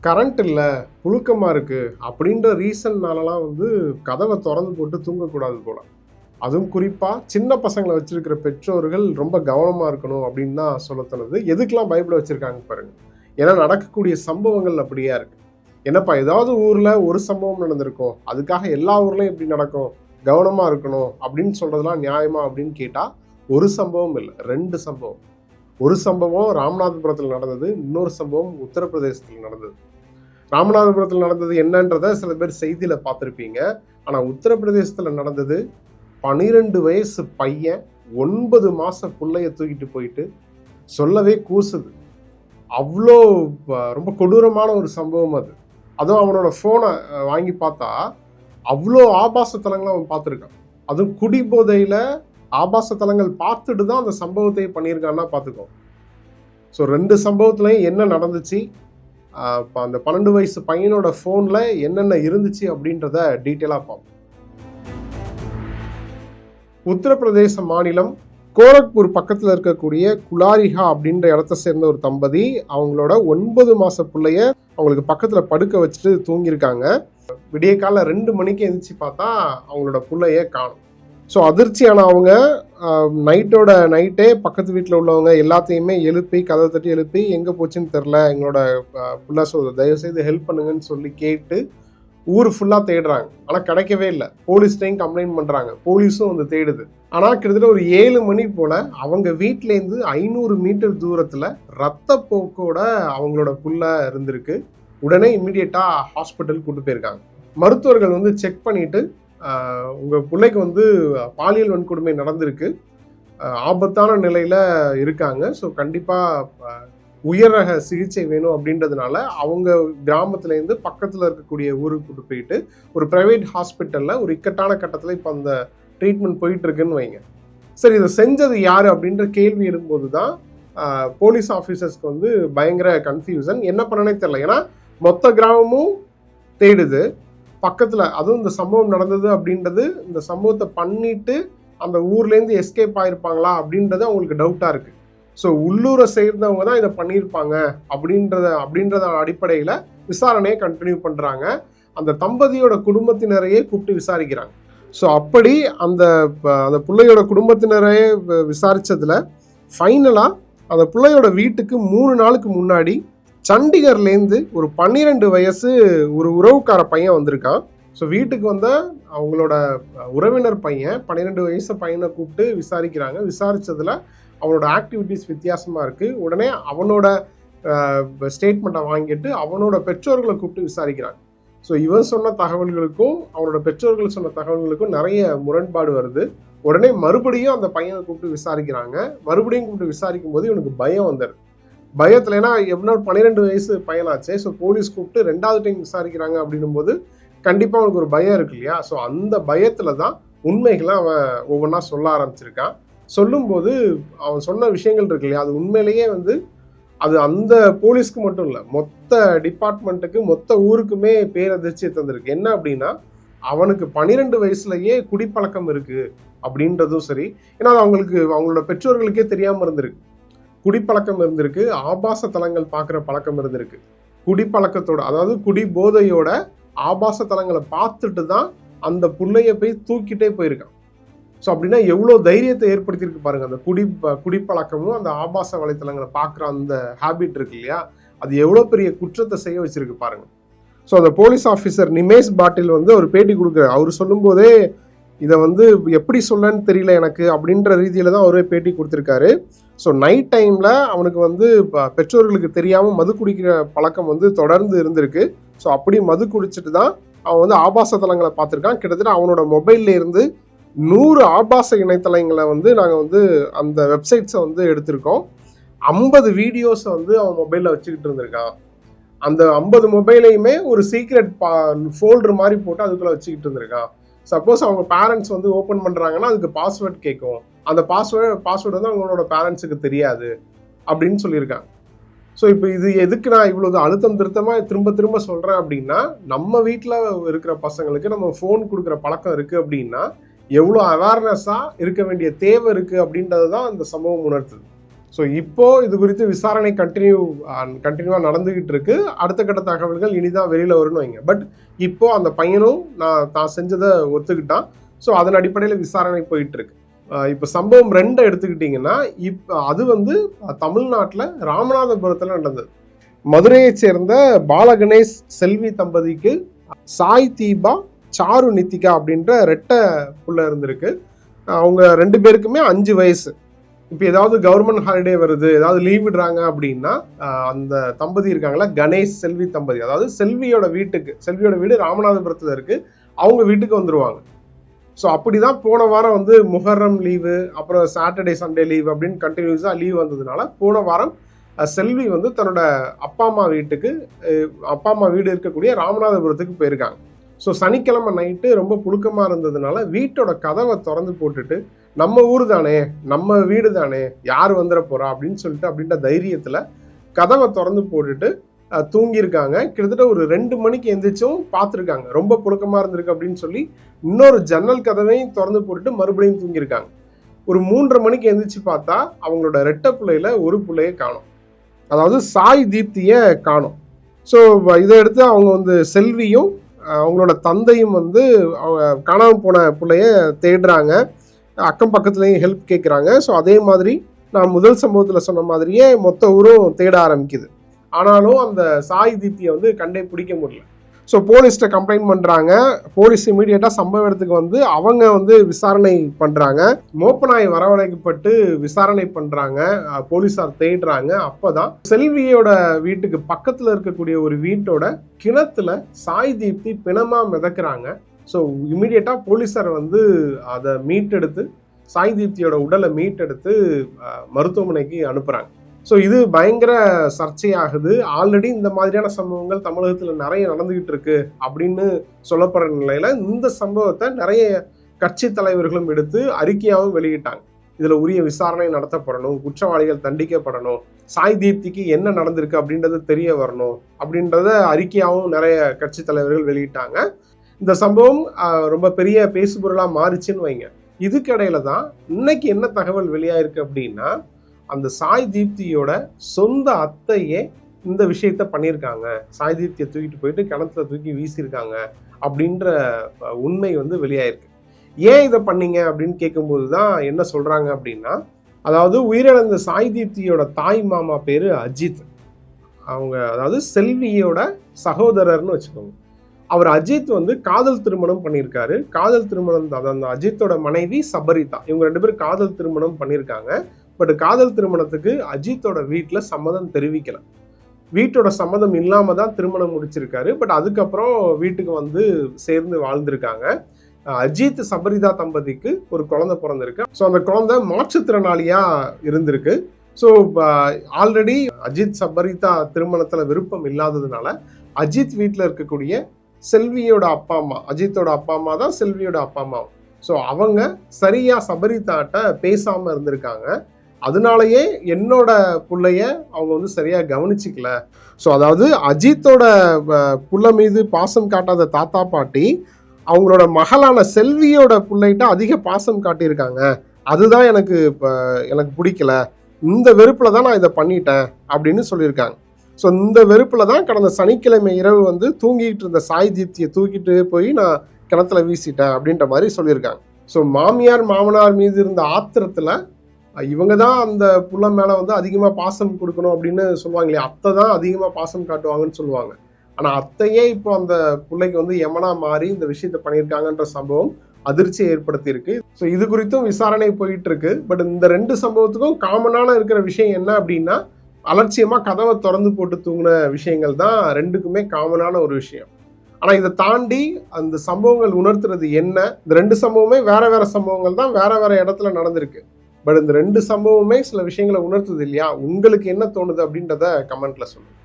Current இல்லை, புழுக்கமாக இருக்குது அப்படின்ற ரீசன்னாலலாம் வந்து கதவை திறந்து போட்டு தூங்கக்கூடாது போல. அதுவும் குறிப்பாக சின்ன பசங்களை வச்சுருக்கிற பெற்றோர்கள் ரொம்ப கவனமாக இருக்கணும் அப்படின்னு தான் சொல்ல தோணுது. எதுக்கெலாம் பைபிளை வச்சுருக்காங்க பாருங்கள். ஏன்னா நடக்கக்கூடிய சம்பவங்கள் அப்படியா இருக்குது. என்னப்பா ஏதாவது ஊரில் ஒரு சம்பவம் நடந்திருக்கும், அதுக்காக எல்லா ஊர்லேயும் எப்படி நடக்கும், கவனமாக இருக்கணும் அப்படின்னு சொல்கிறதுலாம் நியாயமா அப்படின்னு கேட்டால் ஒரு சம்பவம் இல்லை, 2 சம்பவம். ஒரு சம்பவம் ராமநாதபுரத்தில் நடந்தது, இன்னொரு சம்பவம் உத்தரப்பிரதேசத்தில் நடந்தது. ராமநாதபுரத்தில் நடந்தது என்னன்றதை சில பேர் செய்தியில் பார்த்துருப்பீங்க. ஆனால் உத்தரப்பிரதேசத்தில் நடந்தது 12 வயசு பையன் 9 மாத பிள்ளைய தூக்கிட்டு போயிட்டு சொல்லவே கூசுது. அவ்வளோ ரொம்ப கொடூரமான ஒரு சம்பவம் அது. அதுவும் அவனோட ஃபோனை வாங்கி பார்த்தா அவ்வளோ ஆபாச தலங்களை அவன் பார்த்துருக்கான். அதுவும் குடிபோதையில் ஆபாச தலங்கள் பார்த்துட்டு தான் அந்த சம்பவத்தை பண்ணியிருக்கான்னா பார்த்துக்கோ. ஸோ 2 சம்பவத்துலையும் என்ன நடந்துச்சு, இப்போ அந்த 12 வயசு பையனோட ஃபோனில் என்னென்ன இருந்துச்சு அப்படின்றத டீட்டெயிலாக பார்ப்போம். உத்தரப்பிரதேச மாநிலம் கோரக்பூர் பக்கத்தில் இருக்கக்கூடிய குலாரிஹா அப்படின்ற இடத்த சேர்ந்த ஒரு தம்பதி அவங்களோட 9 மாத பிள்ளைய அவங்களுக்கு பக்கத்தில் படுக்க வச்சுட்டு தூங்கியிருக்காங்க. விடிய காலை 2 மணிக்கு எழுந்திரிச்சு பார்த்தா அவங்களோட பிள்ளைய காணும். ஸோ அதிர்ச்சியான அவங்க நைட்டே பக்கத்து வீட்டில் உள்ளவங்க எல்லாத்தையுமே எழுப்பி கதவை தட்டி எழுப்பி எங்கே போச்சுன்னு தெரில, எங்களோட பிள்ளை தயவுசெய்து ஹெல்ப் பண்ணுங்கன்னு சொல்லி கேட்டு ஊர் ஃபுல்லாக தேடுறாங்க. ஆனால் கிடைக்கவே இல்லை. போலீஸ்டையும் கம்ப்ளைண்ட் பண்ணுறாங்க, போலீஸும் வந்து தேடுது. ஆனால் கிட்டத்தட்ட ஒரு 7 மணி போல் அவங்க வீட்டிலேருந்து 500 மீட்டர் தூரத்தில் ரத்த போக்கோட அவங்களோட புள்ள இருந்திருக்கு. உடனே இம்மிடியட்டாக ஹாஸ்பிட்டல் கூட்டு போயிருக்காங்க. மருத்துவர்கள் வந்து செக் பண்ணிவிட்டு உங்கள் பிள்ளைக்கு வந்து பாலியல் வன்கொடுமை நடந்திருக்கு, ஆபத்தான நிலையில் இருக்காங்க, ஸோ கண்டிப்பாக உயர் ரக சிகிச்சை வேணும் அப்படின்றதுனால அவங்க கிராமத்துலேருந்து பக்கத்தில் இருக்கக்கூடிய ஊருக்கு கூட்டு போயிட்டு ஒரு ப்ரைவேட் ஹாஸ்பிட்டலில் ஒரு இக்கட்டான கட்டத்தில் இப்போ அந்த ட்ரீட்மெண்ட் போயிட்டுருக்குன்னு வைங்க. சரி, இதை செஞ்சது யார் அப்படின்ற கேள்வி எழும்போது தான் போலீஸ் ஆஃபீஸர்ஸ்க்கு வந்து பயங்கர கன்ஃபியூசன். என்ன பண்ணனே தெரியல. ஏன்னா மொத்த கிராமமும் தேடுது பக்கத்தில். அதுவும் இந்த சம்பவம் நடந்தது அப்படின்றது, இந்த சம்பவத்தை பண்ணிட்டு அந்த ஊர்லேருந்து எஸ்கேப் ஆகிருப்பாங்களா அப்படின்றது அவங்களுக்கு டவுட்டாக இருக்குது. ஸோ உள்ளூரை சேர்ந்தவங்க தான் இதை பண்ணியிருப்பாங்க அப்படின்றத அடிப்படையில் விசாரணையை கண்டினியூ பண்ணுறாங்க. அந்த தம்பதியோட குடும்பத்தினரையே கூப்பிட்டு விசாரிக்கிறாங்க. ஸோ அப்படி அந்த பிள்ளையோட குடும்பத்தினரையே விசாரித்ததில் ஃபைனலாக அந்த பிள்ளையோட வீட்டுக்கு 3 நாளுக்கு முன்னாடி சண்டிகர்லேருந்து ஒரு 12 வயசு ஒரு உறவுக்கார பையன் வந்திருக்கான். ஸோ வீட்டுக்கு வந்த அவங்களோட உறவினர் பையன் 12 வயசு பையனை கூப்பிட்டு விசாரிக்கிறாங்க. விசாரித்ததில் அவனோட ஆக்டிவிட்டீஸ் வித்தியாசமாக இருக்குது. உடனே அவனோட ஸ்டேட்மெண்ட்டை வாங்கிட்டு அவனோட பெற்றோர்களை கூப்பிட்டு விசாரிக்கிறாங்க. ஸோ இவன் சொன்ன தகவல்களுக்கும் அவனோட பெற்றோர்கள் சொன்ன தகவல்களுக்கும் நிறைய முரண்பாடு வருது. உடனே மறுபடியும் அந்த பையனை கூப்பிட்டு விசாரிக்கிறாங்க. மறுபடியும் கூப்பிட்டு விசாரிக்கும் போது இவனுக்கு பயம் வந்துடுது. பயத்தில், ஏன்னா எப்படின்னா 12 வயசு பையனாச்சே, ஸோ போலீஸ் கூப்பிட்டு 2வது டைம் விசாரிக்கிறாங்க அப்படின்னும் போது கண்டிப்பாக அவனுக்கு ஒரு பயம் இருக்கு இல்லையா. ஸோ அந்த பயத்தில் தான் உண்மைகளை அவன் ஒவ்வொன்றா சொல்ல ஆரம்பிச்சிருக்கான். சொல்லும்போது அவன் சொன்ன விஷயங்கள் இருக்கு இல்லையா, அது உண்மையிலேயே வந்து அது அந்த போலீஸ்க்கு மட்டும் இல்லை, மொத்த டிபார்ட்மெண்ட்டுக்கு மொத்த ஊருக்குமே பேரதிர்ச்சியை தந்திருக்கு. என்ன அப்படின்னா அவனுக்கு 12 வயசுலயே குடிப்பழக்கம் இருக்குது அப்படின்றதும் சரி. ஏன்னா அவங்களோட பெற்றோர்களுக்கே தெரியாமல் இருந்திருக்கு. குடிப்பழக்கம் இருந்திருக்கு, ஆபாச தலங்கள் பார்க்குற பழக்கம் இருந்திருக்கு. குடிப்பழக்கத்தோட, அதாவது குடி போதையோட ஆபாச தலங்களை பார்த்துட்டு தான் அந்த புள்ளைய போய் தூக்கிட்டே போயிருக்கான். ஸோ அப்படின்னா எவ்வளோ தைரியத்தை ஏற்படுத்தியிருக்கு பாருங்கள். அந்த குடிப்பழக்கமும் அந்த ஆபாச வலைத்தளங்களை பார்க்குற அந்த ஹேபிட் இருக்கு இல்லையா, அது எவ்வளோ பெரிய குற்றத்தை செய்ய வச்சிருக்கு பாருங்கள். ஸோ அந்த போலீஸ் ஆஃபீஸர் நிமேஷ் பாட்டில் வந்து ஒரு பேட்டி கொடுக்குறாரு. அவர் சொல்லும்போதே இதை வந்து எப்படி சொல்லன்னு தெரியல எனக்கு அப்படின்ற ரீதியில் தான் அவரே பேட்டி கொடுத்துருக்காரு. ஸோ நைட் டைமில் அவனுக்கு வந்து பெற்றோர்களுக்கு தெரியாமல் மது குடிக்கிற பழக்கம் வந்து தொடர்ந்து இருந்திருக்கு. ஸோ அப்படி மது குடிச்சிட்டு தான் அவன் வந்து ஆபாச தலங்களை பார்த்துருக்கான். கிட்டத்தட்ட அவனோட மொபைல்ல இருந்து 100 ஆபாச இணையதளங்களை வந்து நாங்கள் வந்து அந்த வெப்சைட்ஸை வந்து எடுத்திருக்கோம். 50 வீடியோஸை வந்து அவன் மொபைலில் வச்சுக்கிட்டு இருந்திருக்கான். அந்த 50 மொபைலையுமே ஒரு சீக்ரெட் ஃபோல்டர் மாதிரி போட்டு அதுக்குள்ளே வச்சுக்கிட்டு இருந்திருக்கான். சப்போஸ் அவங்க பேரண்ட்ஸ் வந்து ஓப்பன் பண்ணுறாங்கன்னா அதுக்கு பாஸ்வேர்ட் கேட்கும். அந்த பாஸ்வேர்டு வந்து அவங்களோட பேரண்ட்ஸுக்கு தெரியாது அப்படின்னு சொல்லியிருக்காங்க. ஸோ இப்போ இது எதுக்கு நான் இவ்வளோ அழுத்தம் திருத்தமாக திரும்ப சொல்கிறேன் அப்படின்னா, நம்ம வீட்டில் இருக்கிற பசங்களுக்கு நம்ம ஃபோன் கொடுக்குற பழக்கம் இருக்குது அப்படின்னா எவ்வளோ அவேர்னஸாக இருக்க வேண்டிய தேவை இருக்குது அப்படின்றது தான் இந்த சம்பவம் உணர்த்துது. ஸோ இப்போ இது குறித்து விசாரணை கண்டினியூவாக நடந்துகிட்டு இருக்கு. அடுத்த கட்ட தகவல்கள் இனிதான் வெளியில் வரும்னு வைங்க. பட் இப்போ அந்த பையனும் தான் செஞ்சதை ஒத்துக்கிட்டான். ஸோ அதன் அடிப்படையில் விசாரணை போயிட்டு இருக்கு. இப்போ சம்பவம் 2 எடுத்துக்கிட்டிங்கன்னா, இப்போ அது தமிழ்நாட்டில் ராமநாதபுரத்தில் நடந்தது. மதுரையை சேர்ந்த பாலகணேஷ் செல்வி தம்பதிக்கு சாய் தீபா, சாரு நித்திகா அப்படின்ற ரெட்டை புள்ள இருந்திருக்கு. அவங்க 2 பேருக்குமே 5 வயசு. இப்போ ஏதாவது கவர்மெண்ட் ஹாலிடே வருது, ஏதாவது லீவ் விடுறாங்க அப்படின்னா அந்த தம்பதி இருக்காங்களா, கணேஷ் செல்வி தம்பதி, அதாவது செல்வியோட வீடு ராமநாதபுரத்தில் இருக்கு, அவங்க வீட்டுக்கு வந்துருவாங்க. ஸோ அப்படிதான் போன வாரம் முஹர்ரம் லீவு, அப்புறம் சாட்டர்டே சண்டே லீவ் அப்படின்னு கண்டினியூஸாக லீவ் வந்ததுனால போன வாரம் செல்வி தன்னோட அப்பா அம்மா வீடு இருக்கக்கூடிய ராமநாதபுரத்துக்கு போயிருக்காங்க. ஸோ சனிக்கிழமை நைட்டு ரொம்ப புழுக்கமாக இருந்ததுனால வீட்டோட கதவை திறந்து போட்டுட்டு, நம்ம ஊர் தானே, நம்ம வீடு தானே, யார் வந்துட போறா அப்படின்ற தைரியத்தில் கதவை திறந்து போட்டுட்டு தூங்கியிருக்காங்க. கிட்டத்தட்ட ஒரு 2 மணிக்கு எந்திரிச்சும் பார்த்துருக்காங்க. ரொம்ப புழுக்கமாக இருந்திருக்கு அப்படின்னு சொல்லி இன்னொரு ஜன்னல் கதவையும் திறந்து போட்டுட்டு மறுபடியும் தூங்கியிருக்காங்க. ஒரு 3:30 மணிக்கு எந்திரிச்சு பார்த்தா அவங்களோட ரெட்டை பிள்ளையில ஒரு பிள்ளையை காணும், அதாவது சாய் தீப்தியை காணும். ஸோ இதை எடுத்து அவங்க செல்வியும் அவங்களோட தந்தையும் அவங்க காணாமல் போன பிள்ளைய தேடுறாங்க. அக்கம் பக்கத்துலேயும் ஹெல்ப் கேட்குறாங்க. ஸோ அதே மாதிரி நான் முதல் சம்பவத்தில் சொன்ன மாதிரியே மொத்த ஊரும் தேட ஆரம்பிக்குது. ஆனாலும் அந்த சாய் தீப்தியை கண்டே பிடிக்க முடியல. ஸோ போலீஸ்கிட்ட கம்ப்ளைண்ட் பண்ணுறாங்க. போலீஸ் இமீடியட்டாக சம்பவ இடத்துக்கு அவங்க விசாரணை பண்ணுறாங்க. மோப்பநாய் வரவழைக்கப்பட்டு விசாரணை பண்ணுறாங்க. போலீஸார் தேடுறாங்க. அப்போதான் செல்வியோட வீட்டுக்கு பக்கத்தில் இருக்கக்கூடிய ஒரு வீட்டோட கிணத்துல சாய் தீப்தி பிணமாக மிதக்கிறாங்க. ஸோ இமீடியட்டாக போலீஸார் அதை மீட்டெடுத்து சாய் தீப்தியோட உடலை மீட்டெடுத்து மருத்துவமனைக்கு அனுப்புகிறாங்க. ஸோ இது பயங்கர சர்ச்சையாகுது. ஆல்ரெடி இந்த மாதிரியான சம்பவங்கள் தமிழகத்தில் நிறைய நடந்துகிட்டு இருக்கு அப்படின்னு சொல்லப்படுற நிலையில இந்த சம்பவத்தை நிறைய கட்சி தலைவர்களும் எடுத்து அறிக்கையாகவும் வெளியிட்டாங்க. இதுல உரிய விசாரணை நடத்தப்படணும், குற்றவாளிகள் தண்டிக்கப்படணும், சாய் தீப்திக்கு என்ன நடந்திருக்கு அப்படின்றது தெரிய வரணும் அப்படின்றத அறிக்கையாகவும் நிறைய கட்சி தலைவர்கள் வெளியிட்டாங்க. இந்த சம்பவம் ரொம்ப பெரிய பேசுபொருளா மாறிச்சுன்னு வைங்க. இதுக்கிடையில தான் இன்னைக்கு என்ன தகவல் வெளியாயிருக்கு அப்படின்னா, அந்த சாய் தீப்தியோட சொந்த அத்தையே இந்த விஷயத்த பண்ணியிருக்காங்க. சாய் தீப்தியை தூக்கிட்டு போயிட்டு கிணத்துல தூக்கி வீசியிருக்காங்க அப்படின்ற உண்மை வெளியாயிருக்கு. ஏன் இதை பண்ணீங்க அப்படின்னு கேட்கும்போது தான் என்ன சொல்றாங்க அப்படின்னா, அதாவது உயிரிழந்த சாய் தீப்தியோட தாய் மாமா பேரு அஜித். அவங்க அதாவது செல்வியோட சகோதரர்னு வச்சுக்கோங்க. அவர் அஜித் காதல் திருமணம் பண்ணியிருக்காரு. காதல் திருமணம், அந்த அஜித்தோட மனைவி சபரிதா, இவங்க 2 பேரும் காதல் திருமணம் பண்ணியிருக்காங்க. பட் காதல் திருமணத்துக்கு அஜித்தோட வீட்டில் சம்மதம் தெரிவிக்கல. வீட்டோட சம்மதம் இல்லாம தான் திருமணம் முடிச்சிருக்காரு. பட் அதுக்கப்புறம் வீட்டுக்கு சேர்ந்து வாழ்ந்திருக்காங்க. அஜித் சபரிதா தம்பதிக்கு ஒரு குழந்தை பிறந்திருக்கு. ஸோ அந்த குழந்தை மாற்றுத்திறனாளியா இருந்திருக்கு. ஸோ ஆல்ரெடி அஜித் சபரிதா திருமணத்துல விருப்பம் இல்லாததுனால அஜித் வீட்டில் இருக்கக்கூடிய செல்வியோட அப்பா அம்மா, அஜித்தோட அப்பா அம்மா தான் செல்வியோட அப்பா அம்மா. ஸோ அவங்க சரியா சபரிதாட்ட பேசாம இருந்திருக்காங்க. அதனாலயே என்னோட பிள்ளைய அவங்க சரியா கவனிச்சிக்கல. ஸோ அதாவது அஜித்தோட புள்ள மீது பாசம் காட்டாத தாத்தா பாட்டி அவங்களோட மகளான செல்வியோட பிள்ளைகிட்ட அதிக பாசம் காட்டியிருக்காங்க. அதுதான் எனக்கு பிடிக்கல, இந்த வெறுப்புல தான் நான் இதை பண்ணிட்டேன் அப்படின்னு சொல்லியிருக்காங்க. ஸோ இந்த வெறுப்புல தான் கடந்த சனிக்கிழமை இரவு தூங்கிட்டு இருந்த சாய் தீப்தியை தூக்கிட்டு போய் நான் கிணத்துல வீசிட்டேன் அப்படின்ற மாதிரி சொல்லியிருக்காங்க. ஸோ மாமியார் மாமனார் மீது இருந்த ஆத்திரத்துல இவங்க தான் அந்த புள்ள மேல அதிகமாக பாசம் கொடுக்கணும் அப்படின்னு சொல்லுவாங்க இல்லையா, அத்தை தான் அதிகமாக பாசம் காட்டுவாங்கன்னு சொல்லுவாங்க. ஆனால் அத்தையே இப்போ அந்த பிள்ளைக்கு யமனா மாறி இந்த விஷயத்த பண்ணியிருக்காங்கன்ற சம்பவம் அதிர்ச்சியை ஏற்படுத்தி இருக்கு. ஸோ இது குறித்தும் விசாரணை போயிட்டு இருக்கு. பட் இந்த 2 சம்பவத்துக்கும் காமனான இருக்கிற விஷயம் என்ன அப்படின்னா, அலட்சியமா கதவை திறந்து போட்டு தூங்கின விஷயங்கள் தான் 2க்குமே காமனான ஒரு விஷயம். ஆனா இதை தாண்டி அந்த சம்பவங்கள் உணர்த்துறது என்ன, இந்த 2 சம்பவமே வேற வேற சம்பவங்கள் தான், வேற வேற இடத்துல நடந்திருக்கு. பட் இந்த 2 சம்பவமே சில விஷயங்களை உணர்த்துது இல்லையா? உங்களுக்கு என்ன தோணுது அப்படின்றத கமெண்ட்ல சொல்லுங்க.